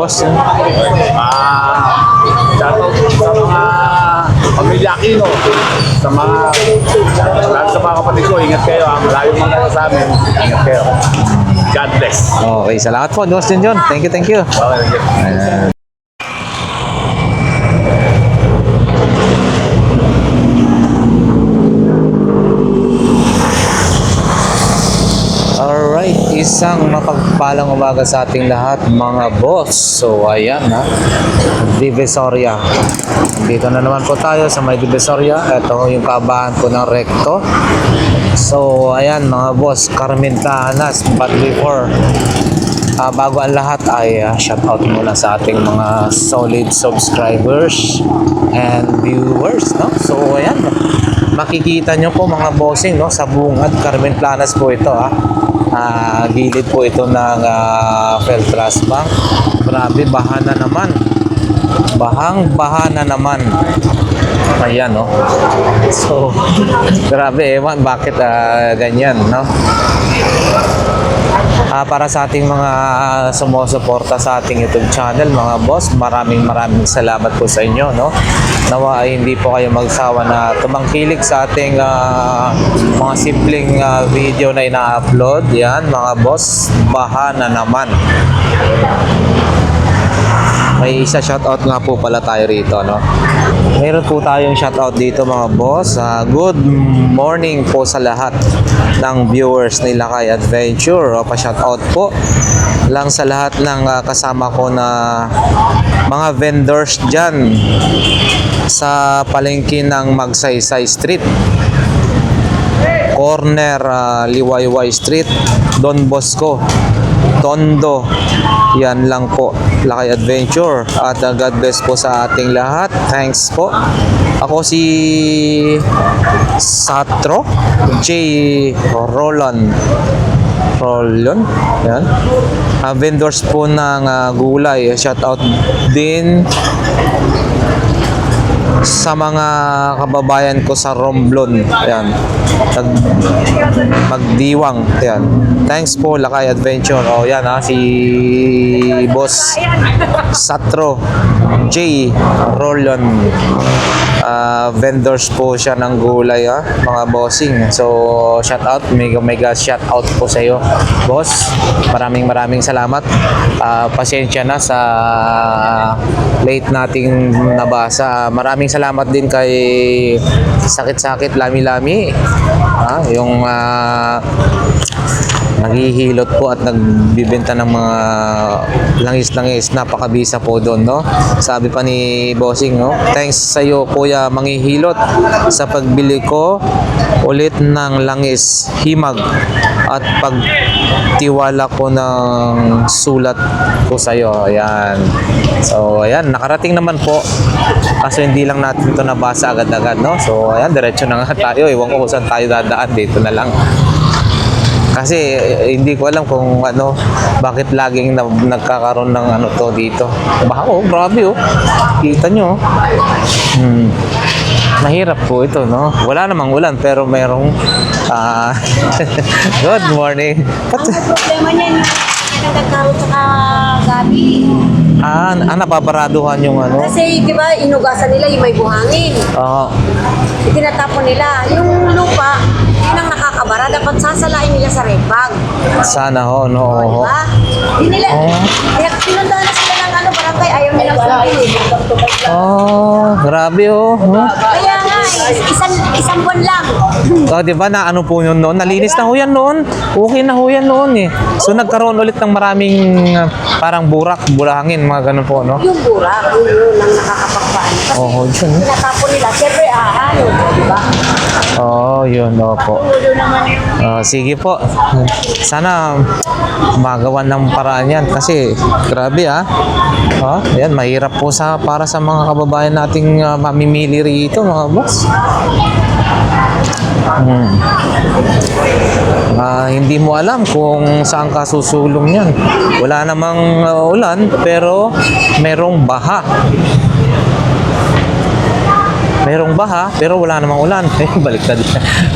boss. Shoutout sa mga pamilya Aquino, sa mga lahat sa mga kapatid ko, ingat kayo ha. Malayo mga sa amin, ingat kayo. God bless. Okay, salamat po, boss John. Thank you, thank you. Okay. Alright, isang mapagpalang umaga sa ating lahat mga boss. So ayan ha, Divisoria. Dito na naman po tayo sa may Divisoria. Ito yung kabahan po ng Recto. So ayan mga boss, Carmen Tahanas. But before, bago ang lahat ay shoutout muna sa ating mga solid subscribers and viewers, no? So ayan, makikita nyo po mga bossing, no, sa bungad Carmen Planas po ito ha. Gilid po ito ng Feltras Bank. Grabe, baha na naman. Baha na naman. Ayan, no. So, grabe, ewan bakit ganyan, no. Para sa ating mga sumusuporta sa ating YouTube channel, mga boss, maraming salamat po sa inyo, no. Nawa ay hindi po kayo magsawa na tumangkilik sa ating mga simpleng video na ina-upload. Yan, mga boss, baha na naman. May isa shoutout nga po pala tayo rito, no. Meron po tayong shoutout dito mga boss. Good morning po sa lahat ng viewers ni Lakay Adventure. Pa-shoutout po lang sa lahat ng kasama ko na mga vendors dyan sa palengke ng Magsaysay Street, corner Liwayway Street, Don Bosco, Tondo. Yan lang po, Lakay Adventure. At God bless po sa ating lahat. Thanks po. Ako si Satro J. Roland. Yan. Vendors po ng gulay. Shout out din sa mga kababayan ko sa Romblon. Ayan. Magdiwang. Ayan. Thanks po, Lakay Adventure. O yan ha, si Boss Satro J. Roland. Vendors po siya ng gulay ha, mga bossing. So, shout out. Mega shout out po sa iyo, boss. Maraming salamat. Pasensya na sa late nating nabasa. Maraming salamat din kay Sakit Lami-Lami. Yung naghihilot po at nagbibenta ng mga langis-langis. Napakabisa po doon, no? Sabi pa ni Bossing, no? Thanks sa iyo, Kuya Manghihilot, sa pagbili ko ulit ng langis, himag at pagtiwala ko ng sulat ko sa iyo. Ayan. So, ayan, nakarating naman po. Kaso hindi lang natin ito nabasa agad-agad, no? So, ayan, diretso na nga tayo. Iwan ko kung saan tayo dadaan. Dito na lang. Kasi hindi ko alam kung bakit laging nagkakaroon ng to dito. Baka grabe Kita nyo. Mahirap po ito, no? Wala namang ulan pero merong good morning. Ang problema niyan, nagkakaroon sa gabi. Napaparaduhan yung Kasi, di ba, inugasan nila yung may buhangin. Oo. Itinatapon nila. Yung lupa, yun ang nakakabara. Dapat sasalain nila sa red bag. Sana no. Diba? Di nila, kaya pinuntahan na sila ng barangay, ayaw nilang sundin. Grabe Kaya nga, isang buwan lang. di ba na po yun noon? Nalinis na ho yan noon. Okay na ho yan noon eh. So nagkaroon ulit ng maraming parang bulahangin, mga ganun po, no? Yung burak, yun ang nakakapagpaan. Kasi yun. tinatapon nila, siyempre diba? Yun, po. Sige po. Sana magawan ng paraan yan kasi grabe ayan, mahirap po para sa mga kababayan nating mamimili rito, mga boss. Hindi mo alam kung saan ka susulong yan. Wala namang ulan pero merong baha. Merong baha, pero wala namang ulan. Baliktad.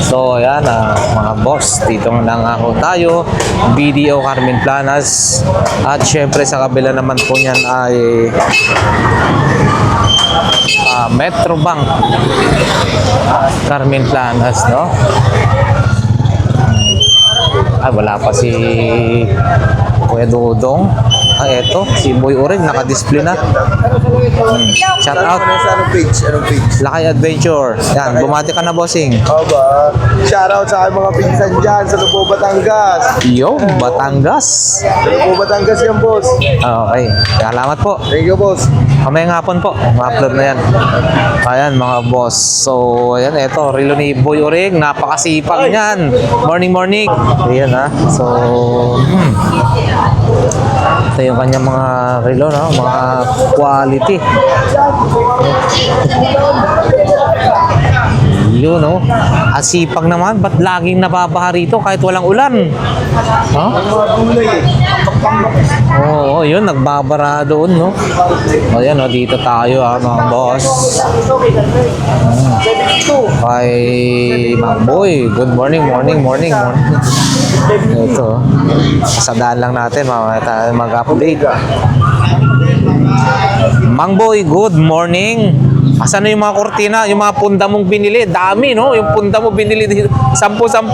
So, ayan, mga boss. Dito na nga ho tayo. BDO Carmen Planas. At syempre, sa kabila naman po niyan ay Metrobank Carmen Planas, no? Ay, wala pa si Kuya Dudong. Ay, eto, si Boy Urig, naka-display na. Shout out. Anong page? Lakay Adventure. Yan, bumati ka na, bossing. Ba? Shoutout sa aking mga pinsan dyan sa Lubo, Batangas. Yo, Batangas. Sa Lubo, Batangas yan, boss. Okay, salamat po. Thank you, boss. Kamayang hapon po, ma-upload na yan. Ayan, mga boss. So, ayan, eto, relo ni Boy Urig. Napakasipag niyan. Morning. Ayan, ha. So, ito yung kanyang mga relo, no? Mga quality. Yun, no? Asipag naman. Ba't laging nababaha rito kahit walang ulan? Ha? Oo, yun. Nagbabara doon, no? O, yan, no? Dito tayo, mga boss. Kay Mang Boy. Good morning. Ito. Sa daan lang natin, mamaya tayo mag-update. Mang Boy, good morning. Asan na yung mga kortina, yung mga punda mong binili? Dami, no? Yung punda mo binili dito. 10-10.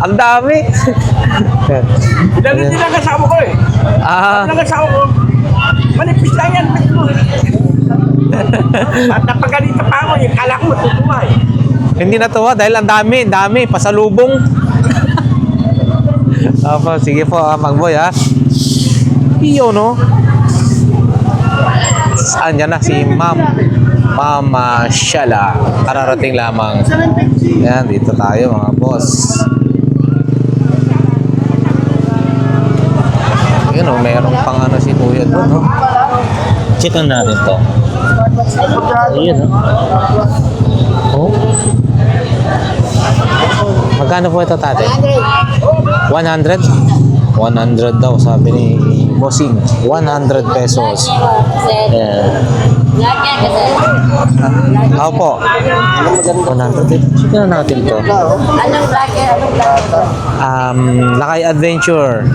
Ang dami. Hindi lang kasama ko eh. Ah, Hindi lang kasama ko. Manipis lang yan. At napagalita pa ako, yung kala ko matutuwa eh. hindi natuwa dahil ang dami, pasalubong. Opo, sige po, Mang Boy, ha? Iyo, no? Andyan na si Mama Shala. Kararating lamang. Yan, dito tayo, mga boss. Yun, oh, meron pang ano si Kuya doon, no? Checkan natin to. Ayun, no? Oh. Magkano po ito, tate? 100? 100 daw, sabi ni Bossing. 100 pesos. Ayan. Opo. 100. Checkan na natin to. Lakay Adventure.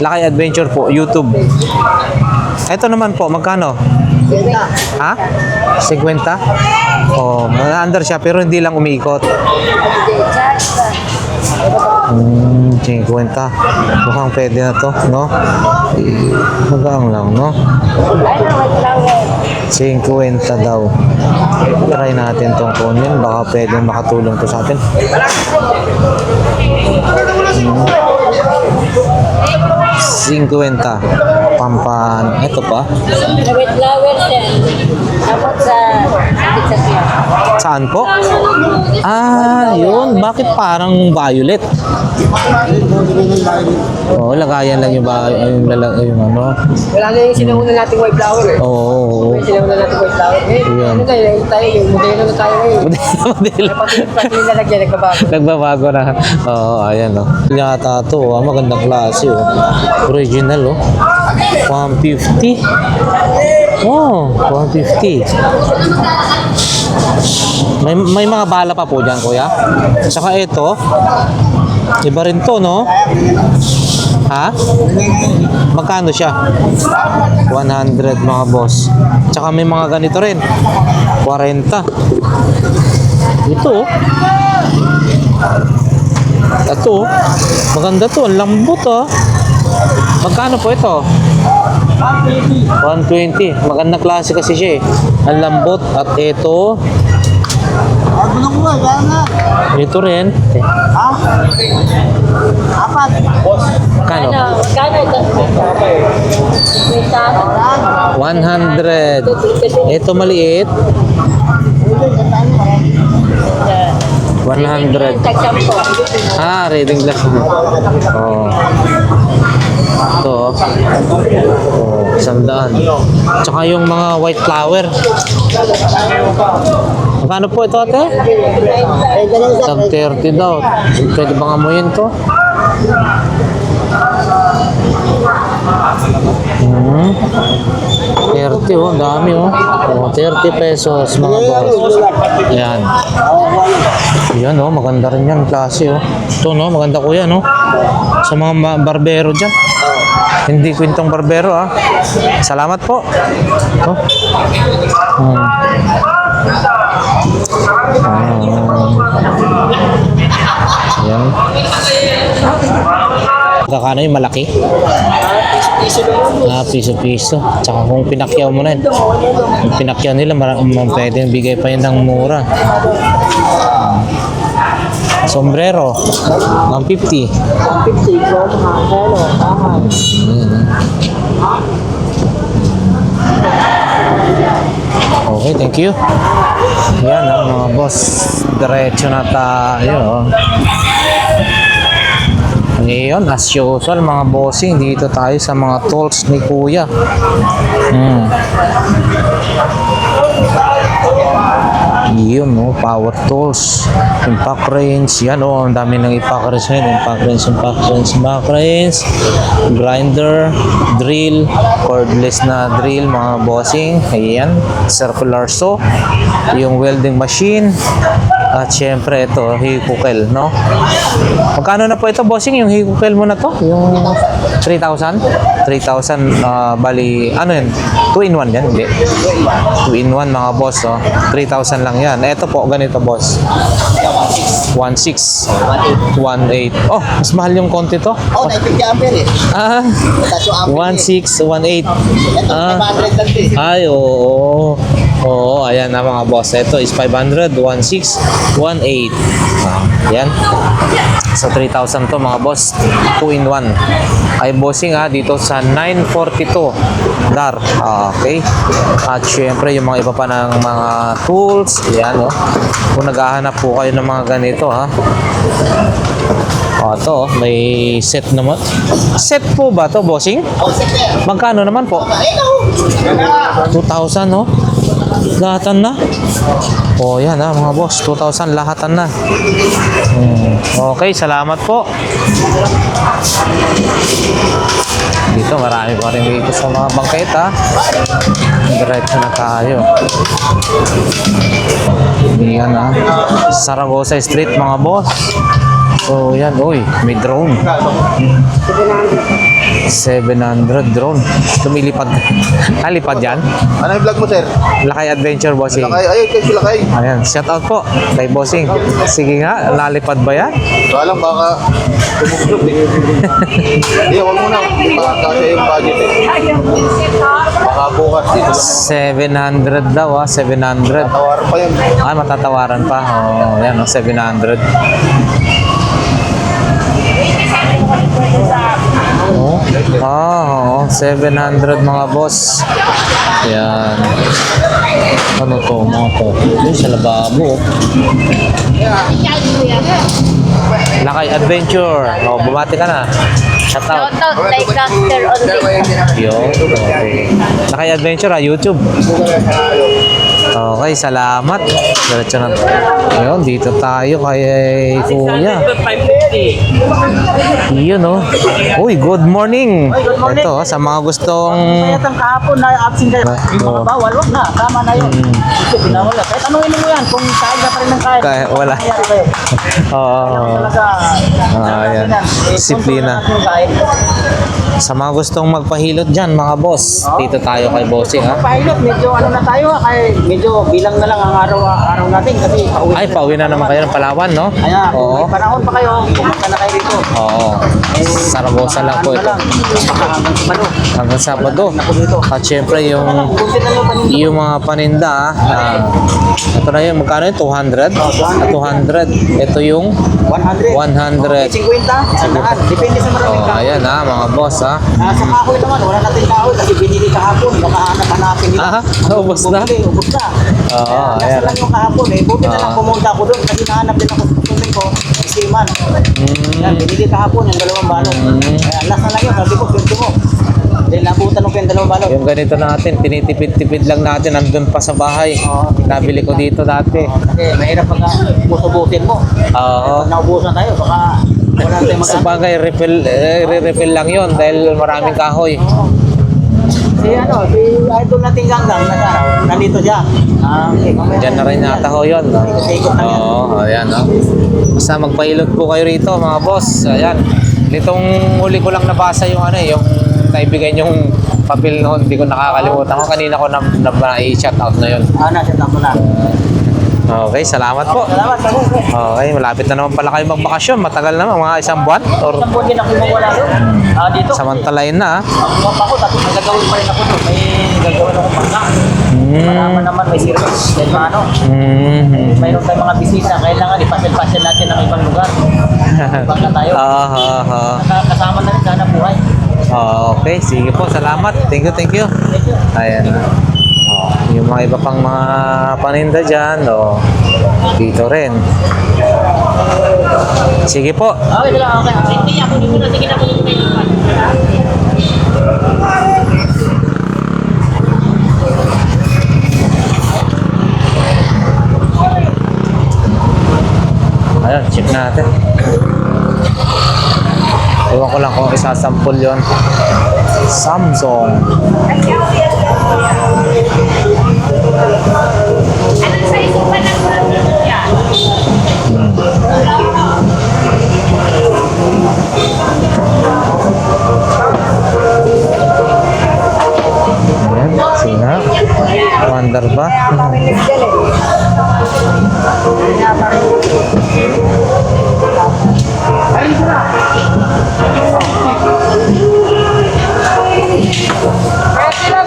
Lakay Adventure po, YouTube. Ito naman po, magkano? Ha? 50? Oh, under siya pero hindi lang umiikot. 50. Mukhang pwede na to, no? Magang lang, no? 50 daw. Try natin tong kunin. Baka pwede makatulong to sa atin. 50. Pampan. Ito pa. With flowers yan. Tapos sa siya. Saan po? Ah, yun. Bakit parang violet? Oo, lagayan lang yung ano. Wala na yung sinauna nating white flower eh. Oo. Sinauna nating white flower eh. Yan. Ano tayo, yung modelo na tayo eh. Modelo. Pati nilagyan, nagbabago. Nagbabago na. Oo, ayan, no. Yata to, magandang klase, oh. Original, oh. 150. Oh, 150. May mga bala pa po dyan, kuya. Saka ito, iba rin to, no? Ha? Magkano siya? 100, mga boss. Tsaka may mga ganito rin. 40. Ito, oh. Ito, oh. Maganda to. Ang lambot, ah. Magkano po ito? 120. Magandang klase kasi siya, eh. Ang lambot. At ito, ito rin. Kano? Kano ito? 100. Ito maliit. 100. Tagsampo. Ah, reading glass. Oh. Ito. Oh, 100. Tsaka yung mga white flower. Magkano po ito, ate? Tag 30 daw. Pwede bang amuyin to? Hmm. 30 oh, dami oh. Oh, 30 pesos mga boss. Yan. Yan oh, maganda rin yan klase oh. Ito no, maganda kuya no. Sa mga barbero dyan. Hindi kwintong barbero ah. Salamat po. Oh. Hmm. Yan. Kakano yung malaki? Piso-piso. Tsaka kung pinakyaw mo na yun. Kung pinakyaw nila, pwedeng bigay pa yun ng mura. Sombrero, 150. 50 bro, hello. Okay, thank you. Yan mga boss. Diretso na tayo. Ngayon, as usual mga bossing, dito tayo sa mga tools ni Kuya. Yun, no, power tools, impact range, yan oh, ang dami ng impact range ngayon, impact range, grinder, drill, cordless na drill mga bossing, ayan, circular saw, yung welding machine, at syempre ito, hikukel, no? Magkano na po ito bossing, yung hikukel mo na to? Yung 3,000? 3,000, bali, ano yun? 2-in-1 yan, hindi? 2-in-1 mga boss, oh. 3,000 lang yan. Ito po, ganito boss. 1.6. 1.8. Oh, mas mahal yung konti to. Oh, 950 ampere eh. Ah, Tapos yung ampere 1.6, 1.8. Ito, 500 lang eh. Ay, oo. Oo, ayan na mga boss. Ito is 500, 1.6, 1.8. Yan. So, 3,000 to mga boss. 2-in-1. Ay, bossing ha, dito sa 942 dar. Okay. At syempre, yung mga iba pa ng mga tools. Yan, oh. Kung naghahanap po kayo ng mga ganito, ha. O, ito, may set naman. Set po ba to bossing? Oh, sige. Magkano naman po? Ito. 2,000, no? Lahatan na. O, yan ha, mga boss. 2,000 lahatan na. Okay, salamat po. Dito, marami pa rin dito sa mga bangketa. Diretso na tayo. Yan ha. Saragosa Street, mga boss. So, yan. Uy, may drone. 700 drone. Lumilipad. Lipad yan? Ano yung vlog mo, sir? Lakay Adventure, bossing. Lakay, ayun, kayo si Lakay. Ayan, shout out po kay bossing. Sige nga, lalipad ba yan? Kaya lang, baka tumuklog eh. Hindi, huwag muna. Kasi yung budget eh. Baka bukas dito lang. 700 daw 700. Tawaran pa yun. Ah, matatawaran pa. Oh, yan 700. Oh. Ah, 700 mga boss. Yan. Ano to, mga to? Yung sa lababo. Lakay Adventure. Oh, bumati ka na. Shout out. Shout out like Dr. Only. Yun. Okay. Lakay Adventure YouTube. Okay, salamat. Diretso na. Ayun, dito tayo kay Kuya. Yun oh. Uy, good morning. Ito, sa mga gustong... Ang kahapon na absent kayo. Yung mga bawal, wag na. Tama na yun. Ito, pinawala. Kahit anong mo yan, kung kain ka pa rin ng kain. Kaya, wala. Nangyari kayo. Oo. Talaga. Ayan. Disiplina. Sa mga gustong magpahilot dyan, mga boss, dito tayo kay Bossing, ha? Pilot, medyo ano na tayo ha, kaya medyo bilang na lang ang araw natin kasi pauwi. Ay, pauwi na naman kayo ng Palawan, no? Kaya, Oo. may panahon pa kayo, pumunta na kayo dito. Oo. Saragosa lang po ito. Hanggang Sabado. Hanggang Sabado. Ako dito. At syempre, Kunti na lang kanina. yung mga paninda, ito na yun, magkano yun? 200? 200. Ito yung 100. 100. 50, sandaan. Depende sa maraming Oh, kahoy. ayan ha, mga boss, ha? Sa kahoy naman, wala natin kahoy kasi binili kahapon. Baka hanap-hanapin nila. Ah, ubos na? Bumili, ubos na. Oo, Nasa ayan. lang yung kahapon eh. Buti na lang pumunta ako doon kasi nahanap din ako sa tuloy ko. Isiman. Yan, binili kahapon yung 2 balot. Kaya last na lang yun. Sabi ko, swerte mo. Dahil nabutan ko yung 2 balot. Yung ganito natin, tinitipid-tipid lang natin, nandun pa sa bahay. Nabili ko dito dati. Kasi mahirap pagka busubutin mo. Oo. Pag naubusan tayo, baka Wala tayong Sa magkano. bagay, re-refill lang yon dahil maraming kahoy. Si idol nating ganggang, nandito siya. Diyan na rin nata ho yun. No? Ikot-ikot na yan. Oo, ayan. No? Basta magpailot po kayo rito mga boss. Ayan. Nitong huli ko lang nabasa yung yung naibigay yung papel noon. Hindi ko nakakalimutan ko. Kanina ko na-shout out na yun. Nasa tapo na. Okay, salamat po. Salamat, salamat. Okay, malapit na naman pala kayo magbakasyon. Matagal naman, mga isang buwan. Or Isang buwan din ako mawala doon. Dito. samantalayin na. Ako pa ako, tapos may gagawin pa rin ako doon. May gagawin akong pangka. Malaman naman, may service. Then ano, mayroon tayong mga bisita. Kailangan ipasel-pasel natin ng ibang lugar. Baka tayo. Kasama na rin sana buhay. Okay, sige po. Salamat. Thank you, thank you. Thank you. Ayan. Yung mga iba pang mga paninda dyan, dito rin. Sige po. Okay, lang. Okay. Sige, ako dito na. Sige na, ako dito na. Ayun, check natin. Ewan ko lang kung isasampol yon. Samsung. Anong size pa ng yan? Ayan, sina. Wonder ba?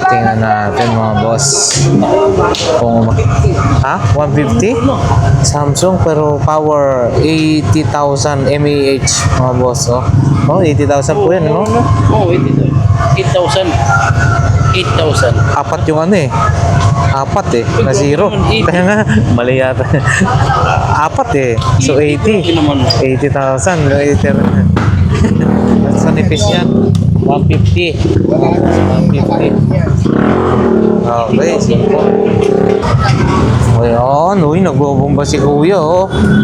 Tingnan natin mga boss. Kung 150? Samsung pero power 80,000 mAh mga boss. Oh, 80,000 po yan, no? Oo, 8,000. 8,000. Apat yung Apat na zero. Kaya nga, mali yata. Apat So 80. 80,000. Liter. Sa nipis yan. 150. 150. Okay, simple. Ayan, nagbobomba si kuya,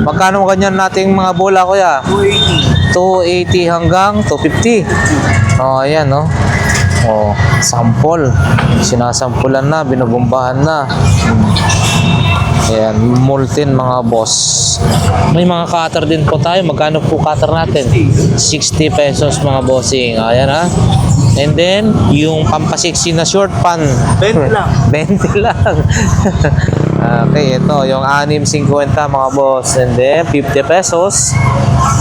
Magkano ganyan nating mga bola, kuya? 280 hanggang 250. Ayan, sample. Sinasampulan na, binubombahan na. Ayan, molten mga boss. May mga cutter din po tayo. Magkano po cutter natin? 60 pesos mga bossing. Ayan And then, yung pampasiksi na short pan. 20 lang. 20 lang. Okay, ito. Yung 6.50 mga boss. And then, 50 pesos.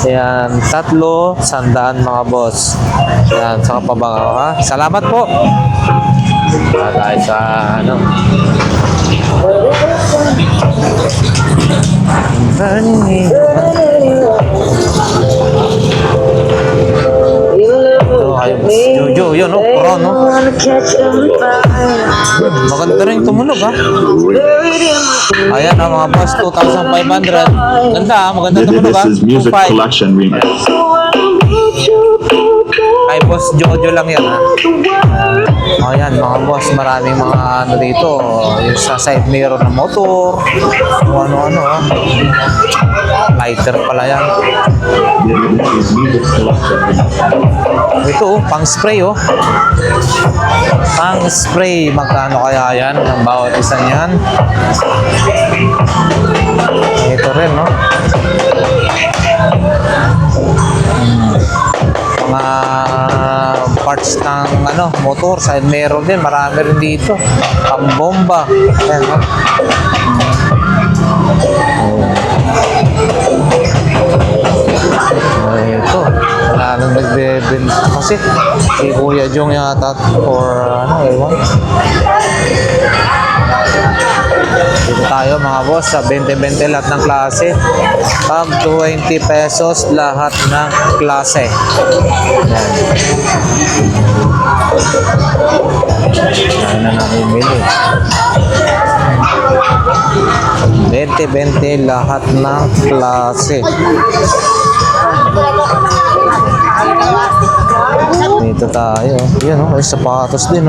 Ayan, 3, 100 mga boss. Ayan, saka pabanga Salamat po. Tayo sa Jojo, yun, pro, Maganda rin tumunog, Ayan, mga boss, 2,500. Ganda, maganda tumunog, This is Music 2,500. Collection Remix. Kay Boss Jojo lang yan, Ayan, mga boss, maraming mga dito. Yung sa side mirror ng motor. Kung ano-ano, Lighter pala yan. This is Music Collection Remix. Ito, pang spray, Pang spray. Magkano kaya yan? Ang bawat isa niyan. Ito rin, Mga parts ng motor, side mirror din. Marami rin dito. Pambomba. Ayan, ito. Wala nang nagbebenta kasi si Kuya Jong yata or ewan. Dito tayo mga boss sa 20-20 lahat ng klase. Pag 20 pesos lahat ng klase. Yan na namimili. 20-20 lahat ng klase. Dito tayo. Yan, may sapatos din,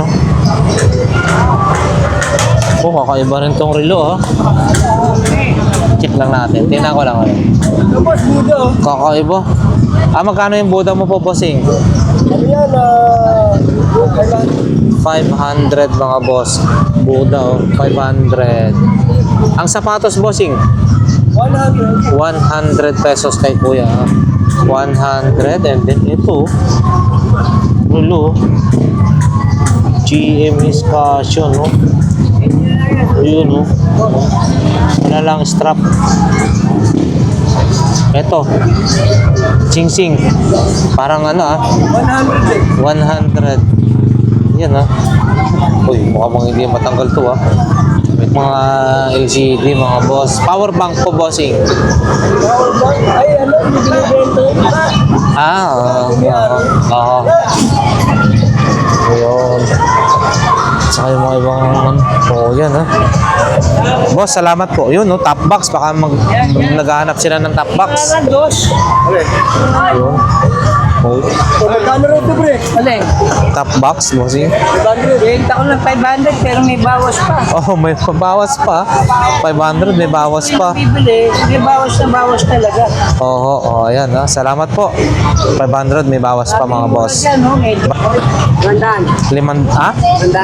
Oh, kakaiba rin tong relo, oh. Check lang natin. Tingnan ko lang. Kakaiba. Magkano yung Buda mo po, bossing? 500 mga boss. Buda, oh. 500. Ang sapatos, bossing? 100 pesos kay kuya. 100. And then ito, relo. GMS Fashion, no? Yun, no? Wala lang strap. Ito, Sing Sing. Parang ano, 100. Yan, Uy, mukhang hindi matanggal to, May mga LCD, mga boss. Power bank po, bossing. Oo. Ayun. Saka yung mga ibang yan, Boss, salamat po. Yun, top box. Baka naghahanap sila ng top box. Ayun. Magkano rin ito, pre? Alin? Top box, bossing. 500. Benta ko ng 500 pero may bawas pa. Oh, may bawas pa. 500, may bawas pa. Bibili, may bawas talaga. Oo, ayan, Salamat po. 500, may bawas pa, mga boss. Mandaan. 500.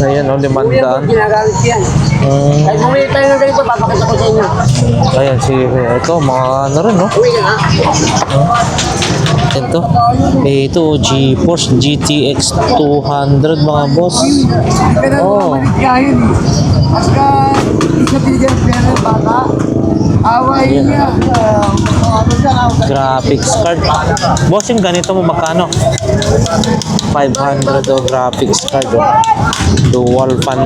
Ayan, 500. Ginagamit yan. Kahit bumili tayo ng ganito, papakita ko sa inyo. Ayan, sige. Ito, mga ano rin, Uwi ka na. Ito, GeForce GTX 200, mga boss. Oh. Graphics card. Boss, yung ganito mo magkano? 500 graphics card. Dual fan,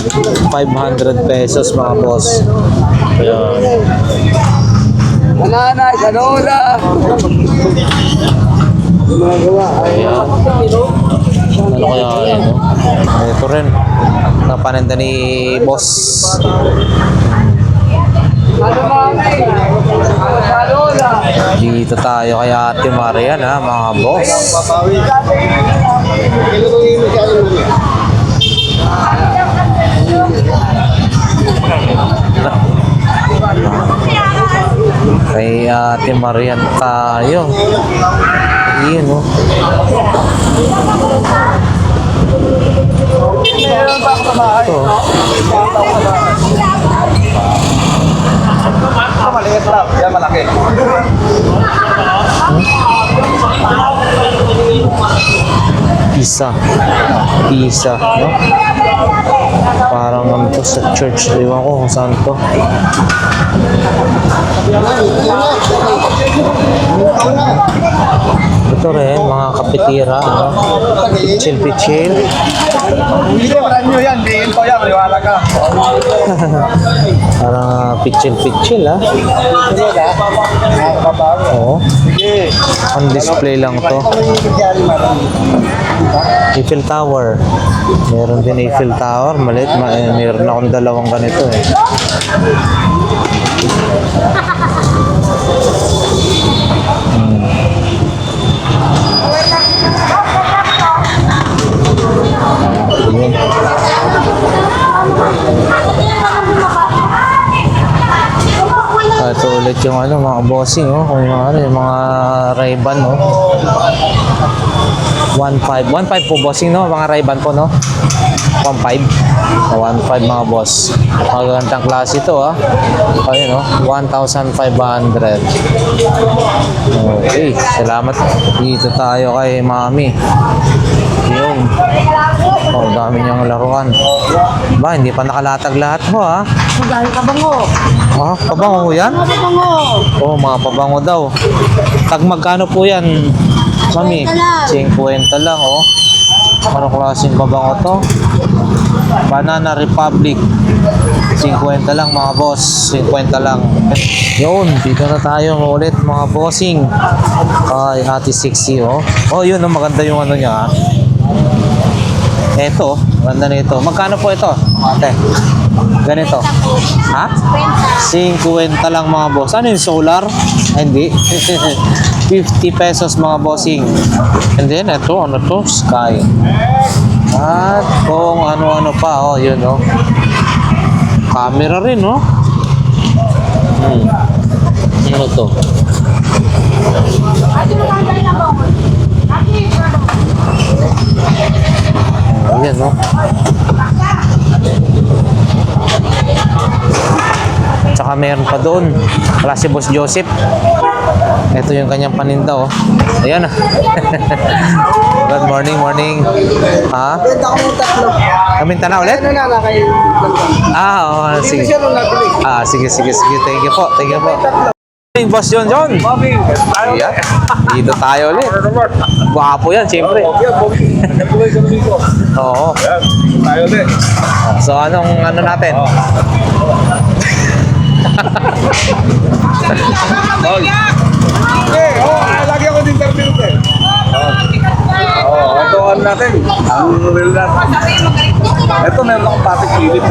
500 pesos, mga boss. Ayan. Nanay, ganola. Ayan. Ano kaya yan, Ito rin. Napananda ni boss. Dito tayo kay Ate Marian, mga boss. Kay Ate Marian tayo. Yun, Ito. Maliit lang. Yan malaki. Isa, no? Parang ano to sa church. Iwan ko kung saan to. Ito rin, mga kapitira, Pichil-pichil. Hindi, maran nyo yan. Diin ko yan. Maliwala ka. Parang pichil-pichil, Oo. On display lang to. Eiffel Tower. Meron din Eiffel Tower. Maliit. Meron akong dalawang ganito, Yun. Ito ulit yung mga bossing, kung yung mga Ray-Ban, 1.5 po, bossing, mga Ray-Ban po, 1.5 mga boss. Magandang klase ito, ayun, 1,500. Okay, salamat. Dito tayo kay Mami. Yun. Dami niyang laruan. Ba, hindi pa nakalatag lahat ho, Dahil kabango. Pabango yan? Kabango. Mga pabango daw. Tag magkano po yan, Mami? 50 lang, Ano klaseng pabango to? Banana Republic. 50 lang, mga boss. 50 lang. Yun, dito na tayo ulit, mga bossing. Kay Ate Sixy, yun, maganda yung ano niya, Ito, ganda nito. Magkano po ito, ate? Ganito. 50 lang, mga boss. Ano yung solar? Hindi. 50 pesos, mga bossing. And then, ito, ano to? Sky. At kung ano-ano pa, yun, Camera rin, no? Ano to? Ayan, no? Tsaka meron pa doon. Wala si Boss Joseph. Ito yung kanyang paninda, oh. Ayan, ah. Good morning, morning. Ha? Kaminta na ulit? Oo, sige. Sige. Thank you po. Morning, Boss John. Ayan. Dito tayo ulit. Gwapo yan, siyempre. Oo. Tayo ulit. So, anong ano natin? Lagi ako din interview eh. Ito ano natin. Ang real natin. Ito meron akong patik Philip.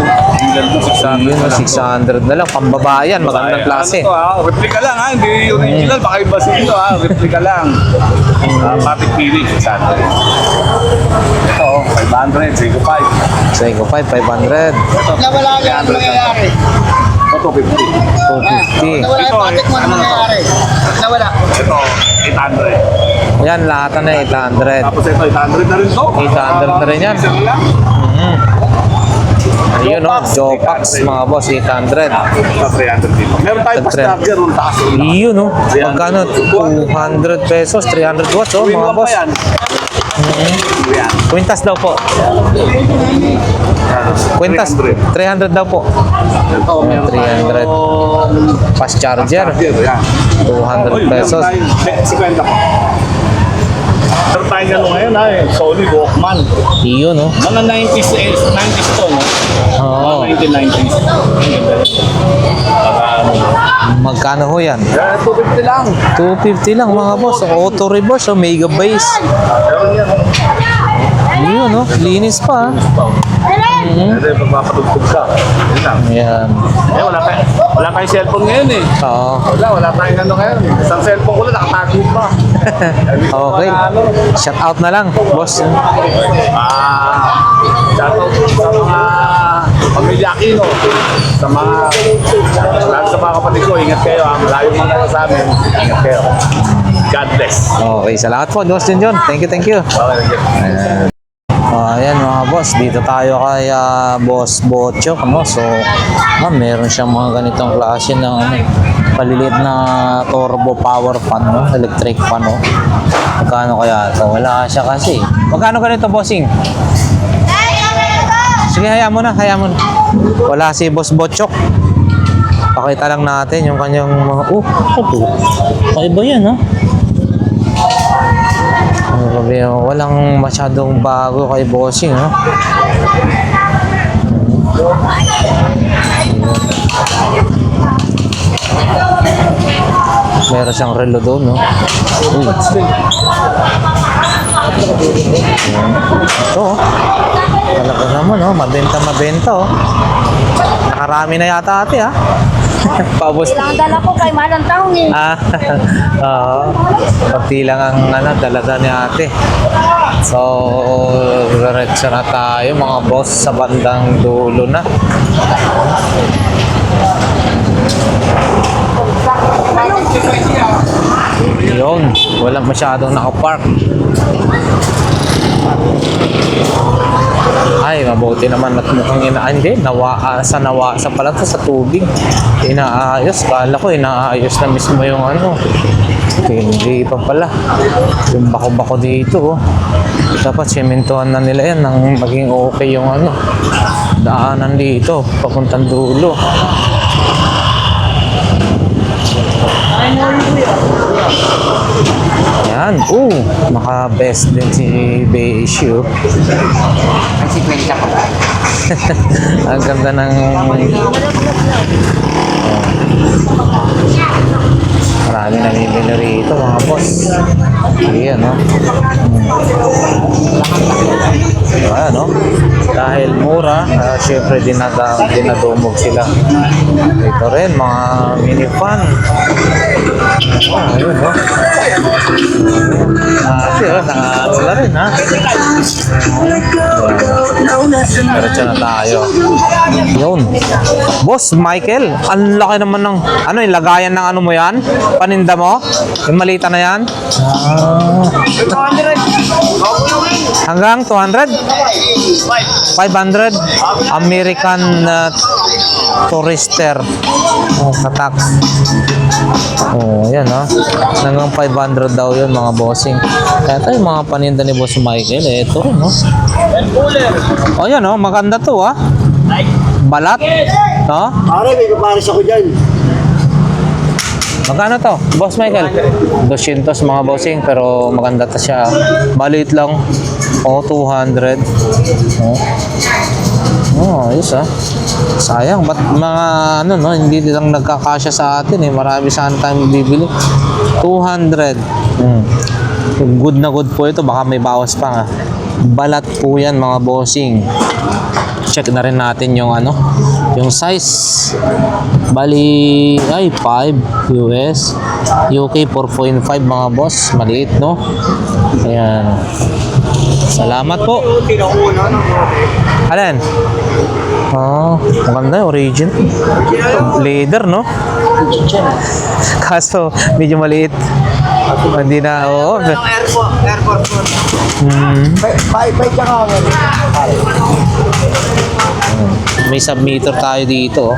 Yun, 600 na lang. Pambabayan, magandang klase. Ano to, replica lang ha. Hindi original. Baka iba sino ha. Replica lang. Patik Philip. 600. Ito, 500. Seiko 5. Seiko 5, 500. Nawala yan, ano nangyayari? Ito, 250. 250. Nawala yung patik mo, ano nangyayari? Nawala. Ito, 800. Yan, lahat na 800. Tapos ito, 800 na rin to. 800 na rin yan. Isa lang. Ayun, no? Jopax, mga boss, 800. 300 dito. Meron tayong fast charger. Yung taas. Yun, no? Magkano? 200 pesos, 300 watts, oh, mga boss. Yan. Quintas daw po. Quintas, 300 daw po. Ito, meron 300. Fast charger, Yan. 200 pesos. 50 po. Meron tayong gano'n ngayon ha. Sony Walkman. Yun, no? Mga 90s to, no? Oo. Mga 1990s. Magkano ho yan? 250 lang. 250 lang, mga boss. Auto reverse, oh, mega base. Meron yan. Yun, no? Linis pa, ah. Kasi magpapatugtog ka. Yun lang. Yan. Wala tayong cellphone ngayon eh. Oo. Wala tayong ano ngayon. Isang cellphone ko lang, nakatago pa. Okay. Shout out na lang, boss. Shoutout sa mga pamilya Aquino, sa mga lahat sa mga kapatid ko, ingat kayo ha. Malayo mga sa amin, ingat kayo. God bless. Okay, salamat po, Boss John. Thank you. Okay, thank you. Ayan mga boss, dito tayo kay Boss Bocho, ano? So, meron siyang mga ganitong klase ng paliliit na turbo power fan, no? Electric fan, no? Magkano kaya ito? Wala siya kasi. Magkano ganito, bossing? Sige, hayaan mo na. Wala si Boss Bochok. Pakita lang natin yung kanyang mga... Kaiba yan, ha? Walang masyadong bago kay bossing, no? Meron siyang relo doon, no? Ito, talaga naman, no? Mabenta, oh. Nakarami na yata ate, ha? Pabos. Kailangan dala ko kay Manang Taong eh. Oo. Pati lang ang dalaga ni ate. So, diretso na tayo mga boss sa bandang dulo na. Yun, walang masyadong nakapark. Ay, mabuti naman at mukhang hindi, sa pala to, sa tubig. Inaayos, kala ko inaayos na mismo yung ano. Hindi pa pala. Yung bako-bako dito, oh. Dapat sementohan na nila yan nang maging okay yung ano. Daanan dito, papuntang dulo. Yan. Naka-best din si Beishio. Ang 50 ko. Ang ganda ng... Marami namimili rito mga boss. Ayan, no? Ayan, no? Dahil mura, syempre dinadumog sila. Ito rin, mga mini fan. Ayun, no? Ate, naka-ano na rin, ha? Diretso na tayo. Yun. Boss Michael, ang laki naman ng, ano yung lagayan ng ano mo yan? Paninda mo? Yung malita na yan? Hanggang 200? 500? American Tourister. Oh, katak. Oh, yan ha. Hanggang 500 daw yun mga bossing. Kaya ito yung mga paninda ni Boss Michael. Eh, ito rin, no? Oh, yan, no? Maganda to, ha? Balat. No? Pare, may kapares ako dyan. Magkano to, Boss Michael? 200 mga bossing, pero maganda to siya. Maliit lang. Oh, 200. Oh, ayos ah. Sayang, ba't mga ano no, hindi lang nagkakasya sa atin eh. Marami sana tayong bibili. 200. Good na good po ito, baka may bawas pa nga. Balat po yan mga bossing. Check na rin natin yung ano, yung size. Bali ay 5 US, UK 4.5 mga boss, maliit no. Ayan. Salamat po. Alin? Oh, maganda yung origin. Leather no. Kaso medyo maliit. Hindi na, oo. Airport. Bye ka May submeter tayo dito.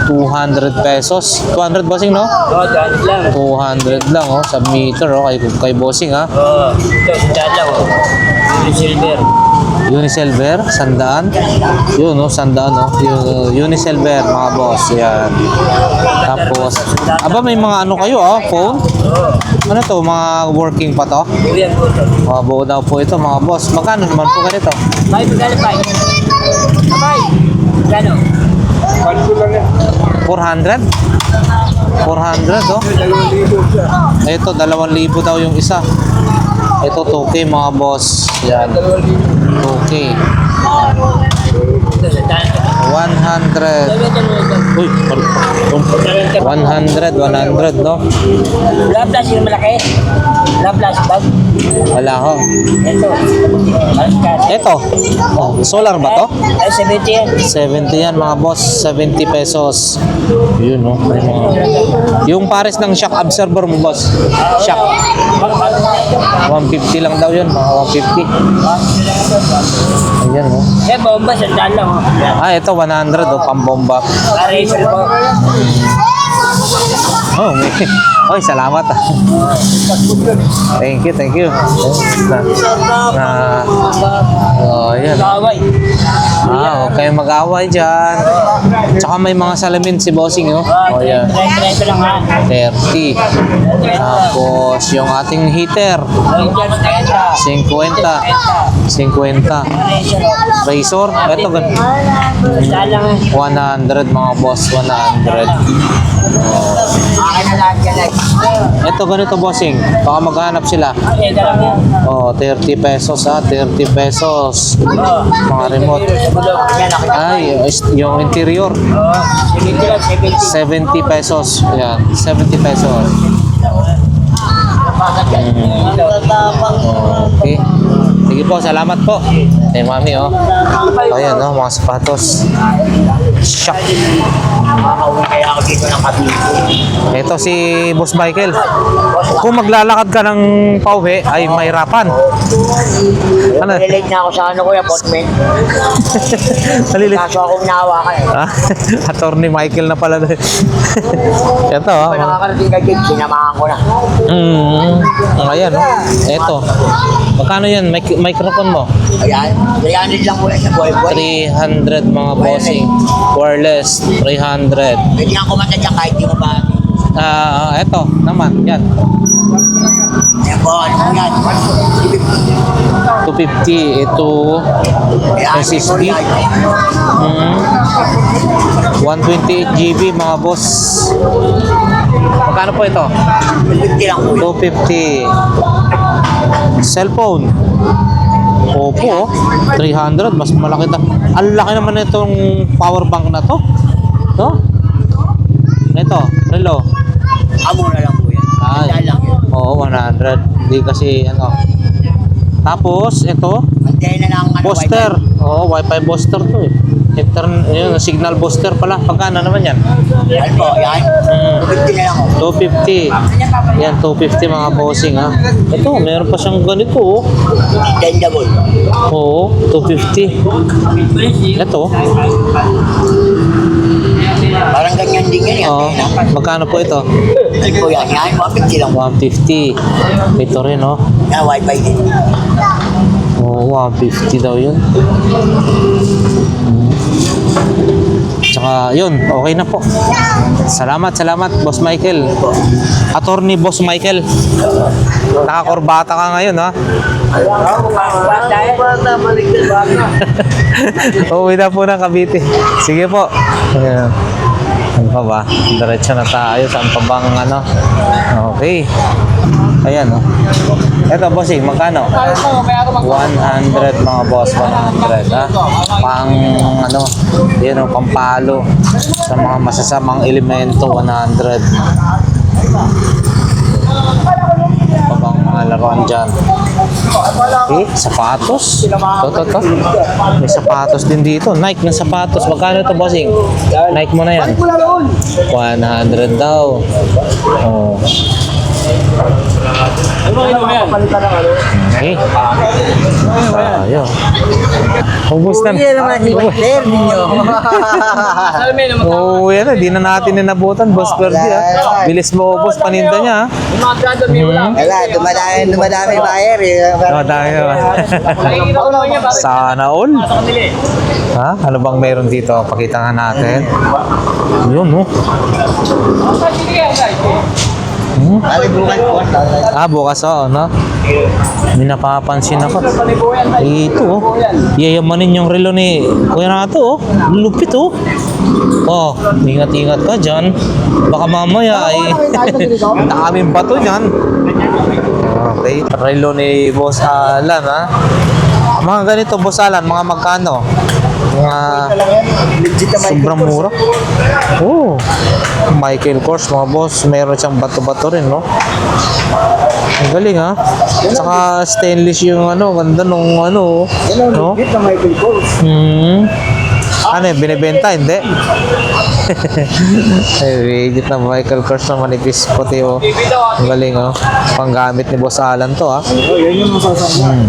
200 pesos. 200 bossing, no? Oo, dyan lang. 200 lang, oh. Submeter, oh. Kay bossing, ha? Oo, ito, dyan lang. Yung silver. Unisilver, 100. Yun, no? 100, no? Unisilver, mga boss. Yan. Tapos, aba, may mga ano kayo, oh. Phone? Ano to? Mga working pa to? Uyan po ito. Mga buo daw po ito, mga boss. Magkano naman po ganito? Bye, magkano pa? Bye. Gano? 400? 400, oh. Ito, 2,000 daw yung isa. Ito, 2K, mga boss. Yan. 2K. Ito, sa daan. 100. Uy, 100, 100, no? Lablas yung malaki. Lablas bag. Wala ho. Ito. Ito, oh, solar ba to? Ay, 70 yan. 70 yan mga boss, 70 pesos. Yun, no? Yung pares ng shock absorber mo, boss. Shock. 150 lang daw yun, mga 150. Ayan, no? Eh, bomba, sa daan lang. Ah, ito 100, oh, pambomba. Razor po. Oh, may... Oy, salamat. Thank you. Oh, ayan. Kaway. Huwag kayong mag-away dyan. Tsaka may mga salamin si bossing, oh. Oh, yan. Ito lang ha. 30. Tapos, yung ating heater. 50. 50. Razor. Ito, Sa daan lang. 100 mga boss. 100. Akin na lahat yan. Ito, ganito bossing. Baka maghanap sila. Ito lang yan. Oh, 30 pesos ha. 30 pesos. Mga remote. Ay, yung interior. 70 lang, 70. 70 pesos. Yan, 70 pesos. Okay. Sige po, salamat po. Eh, mami, oh. Ayan, oh, mga sapatos. Shock. Makakauwi kaya ako dito ng kabili. Ito si Boss Michael. Kung maglalakad ka ng pauwi, ay mahirapan. Ano? Relate na ako sa ano kuya, Portman. Nalilit. Kaso ako minawa ka eh. Ah, Attorney Michael na pala. Ito, oh. Kung nakakarating kay Kid, sinamahan ko na. Ayan, oh. Ito. Magkano yan? Microphone mo? Ayan, 300 lang muna sa boy. 300 mga bossing. Wireless, 300. Pwede nga kumanta dyan kahit di mo ba. Ito naman, yan. Ayan po, ano po yan? 250. Ito, SSD. 128 GB mga boss. Magkano po ito? 50 lang po. 250. Cellphone. Oppo, 300. Mas malaki na. Ang laki naman itong power bank na to. No? Ito, relo. Mura lang po yan. Ay, Dahil lang yun. oo, 100. Hindi kasi ano. Tapos, ito, Kaya na lang ano, Booster. Oo, Wi-Fi booster to eh. Yun, signal booster pala. Pagkano naman yan? Ano po, yan. 50 na lang oh. 250. Yan, 250 mga bossing ha. Ito, meron pa siyang ganito oh. Extendable. Oo, 250. Ito. Parang ganyan din yan. Oo. Magkano po ito? Ano po yan? Yan, 150 lang. 150. Ito rin oh. Na wifi din. Oo, 150 daw yun. Tsaka yun, okay na po. Salamat, Boss Michael. Attorney Boss Michael. Nakakorbata ka ngayon, ha? Uwi na po ng Cavite. Sige po. Ayan. Ano pa ba? Diretso na tayo. Saan pa bang ano? Okay. Ayan, oh. Ito, bossing, magkano? 100 mga boss, 100, ha? Pang, ano, yun, oh, pampalo. Sa mga masasamang elemento, 100. Pa bang mga laruan dyan? Eh, sapatos. To. May sapatos din dito. Nike na sapatos. Magkano ito, bossing? Nike mo na yan. 100 daw. Oh. Okay. Tayo. Ubus na. Hindi naman si Master ninyo. Oo, yan na. Di na natin ninabutan, Boss Ferdi. Bilis mo ubos paninda niya. Wala, dumadami buyer eh. Oh, tayo. Sana all. Ha? Ano bang meron dito? Pakita nga natin. Yun, no? Bukas no? May napapansin ako. Ito, oh. Yayamanin yung relo ni Kuya Rato, oh. Lupit, oh. Oh, ingat-ingat ka dyan. Baka mamaya ay daming bato dyan. Okay. Relo ni Boss Alan, ha? Mga ganito, Boss Alan, mga magkano? Mga sobrang mura. Oh, Michael Kors, mga boss. Meron siyang bato-bato rin, no? Ang galing, ha? Saka stainless yung ano, ganda nung ano, no? Ano yun, binibenta? Hindi. Ay, higit na Michael Kors na manipis puti, oh. Ang galing, oh. Panggamit ni Boss Alan to, ha? Yan yung masasama.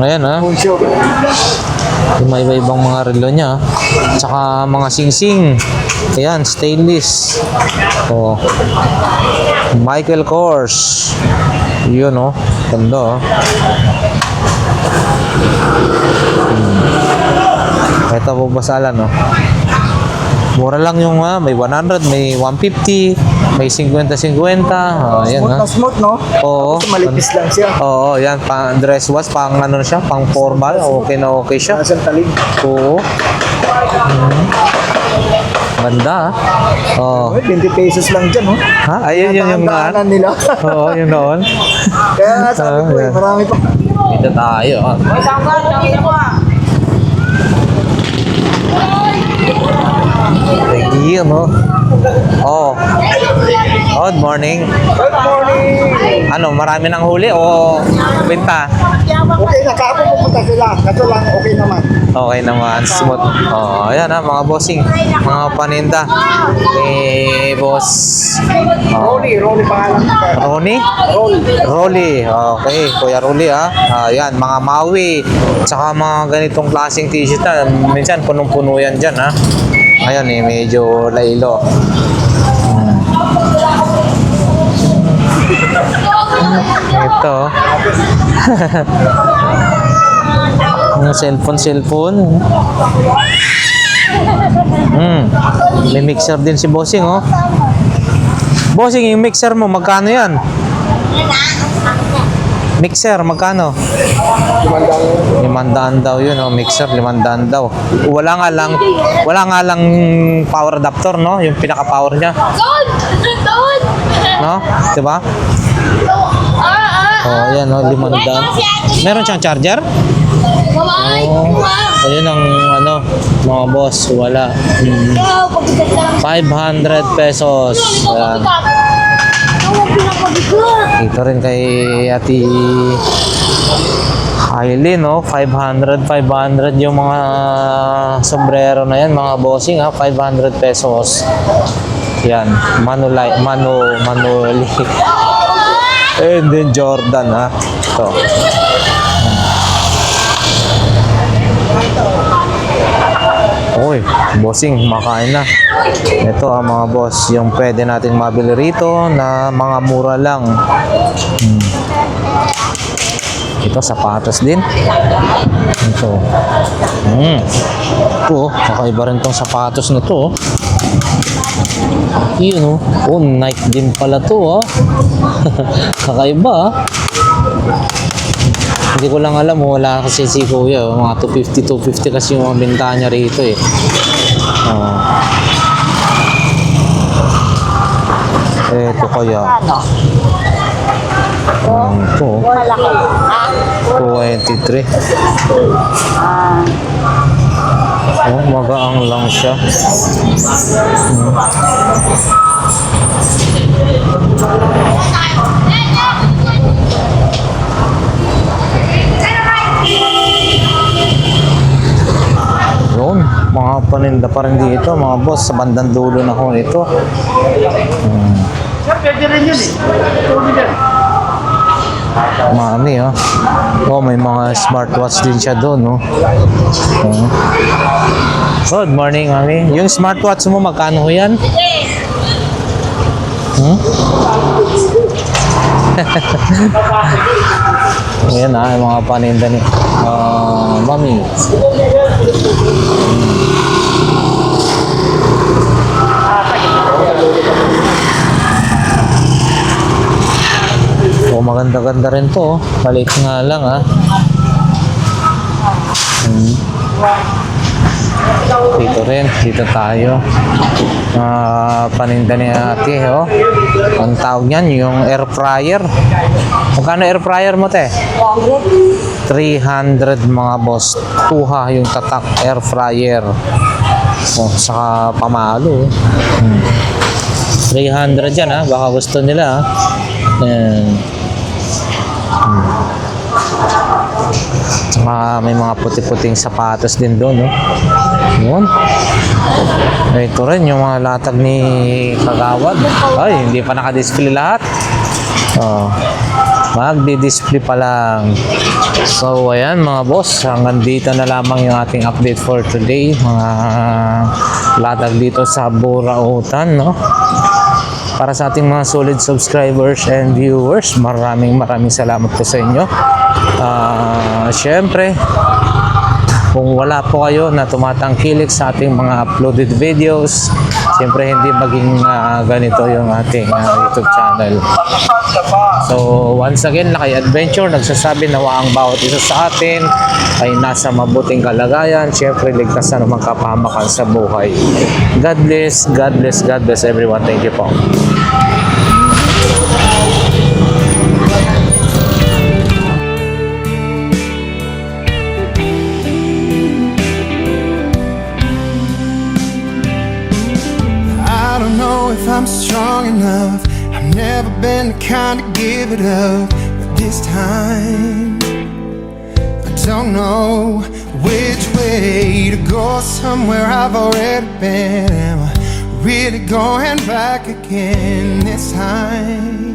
Ayan, ha? Yung may iba-ibang mga relo niya. Tsaka mga sing-sing. Ayan, stainless. Oh. Michael Kors. Yun, oh. Ganda, oh. Ito po basalan, oh. Mura lang yung may 100, may 150, may 50-50. Oh, ayan, ha. Smooth, no? Oo. Malipis lang siya. Oo, yan. Pang dress wash, pang ano siya, pang formal. Okay na okay siya. Nasaan talig? Oo. Ganda, ah. Oo. 20 pesos lang dyan, oh. Ha? Ayun yun yung Daanan nila. Oo, yun noon. Kaya nga sabi ko, yan. marami pa. Dito tayo, ah. Ayun, oh. Oh. Good morning. Good morning! Ano, marami nang huli o benta? Okay, nakapon pupunta sila. Kaso lang, okay naman. Okay naman, smooth. Oh, ayan ha, mga bossing, mga paninda. Boss. Oh. Rolly pangalan. Ronnie? Rolly. Okay, Kuya Rolly ha. Ayan, mga Maui. Tsaka mga ganitong klaseng t-shirt na. Minsan punong-puno yan dyan ha. Ayan eh, medyo laylo. Ito. Yung cellphone. May mixer din si Bossing, oh. Bossing, yung mixer mo, magkano yan? Mixer, magkano? 500 daw yun, oh. Mixer, 500 daw. Wala nga lang power adapter, no? Yung pinaka-power niya. No? Diba? Oh, yan, no? 500. Meron siyang charger? Oh, ayun ang ano, mga boss, wala. 500 pesos. Ayan. Ito rin kay Ati Dahil no, 500 yung mga sombrero na yan, mga bossing ha, 500 pesos. Yan, Manuli. And then Jordan ha. Ito. Uy, bossing, makain na. Ito ang mga boss, yung pwede nating mabili rito na mga mura lang. Ito, sapatos din. Ito. Ito, kakaiba rin tong sapatos na to. Yun, oh, Nike din pala to, kakaiba, Hindi ko lang alam, wala kasi si Kuya, mga 250 kasi yung mga benta niya rito eh. Ito kaya. Ito. Malaki. Ah, 23. Oh, magaang lang siya. Yun, mga paninda pa rin dito, mga boss, sa bandang dulo na ho ito. Pwede rin yun eh. Mami, oh. Oh, may mga smartwatch din siya doon, oh. Good morning, Mami. Yung smartwatch mo, magkano ho yan? Ayan yung mga paninda ni Mami. Oh, maganda-ganda rin to. Palit nga lang, Dito rin, dito tayo. Paninda ni ate, oh. Ang tawag niyan, yung air fryer. Magkano air fryer mo, te? 300 mga boss. Tuha yung tatak air fryer. Oh, saka pamalo. 300 yan, baka gusto nila, Ayan. Saka may mga puti-puting sapatos din doon, no? Yun. Ito rin yung mga latag ni Kagawad. Ay, hindi pa naka-display lahat. Oh. Magdi-display pa lang. So, ayan mga boss, hanggang dito na lamang yung ating update for today. Mga latag dito sa Burautan, no? Para sa ating mga solid subscribers and viewers, maraming salamat po sa inyo. Siyempre, kung wala po kayo na tumatangkilik sa ating mga uploaded videos, siyempre hindi maging ganito yung ating YouTube channel. So, once again, Lakay Adventure, nagsasabi na ang bawat isa sa atin ay nasa mabuting kalagayan. Siyempre, ligtas na naman kapahamakan sa buhay. God bless, God bless, God bless everyone. Thank you po. I don't know if I'm strong enough. I've never been the kind to give it up, but this time I don't know which way to go. Somewhere I've already been. Am I really going back again this time?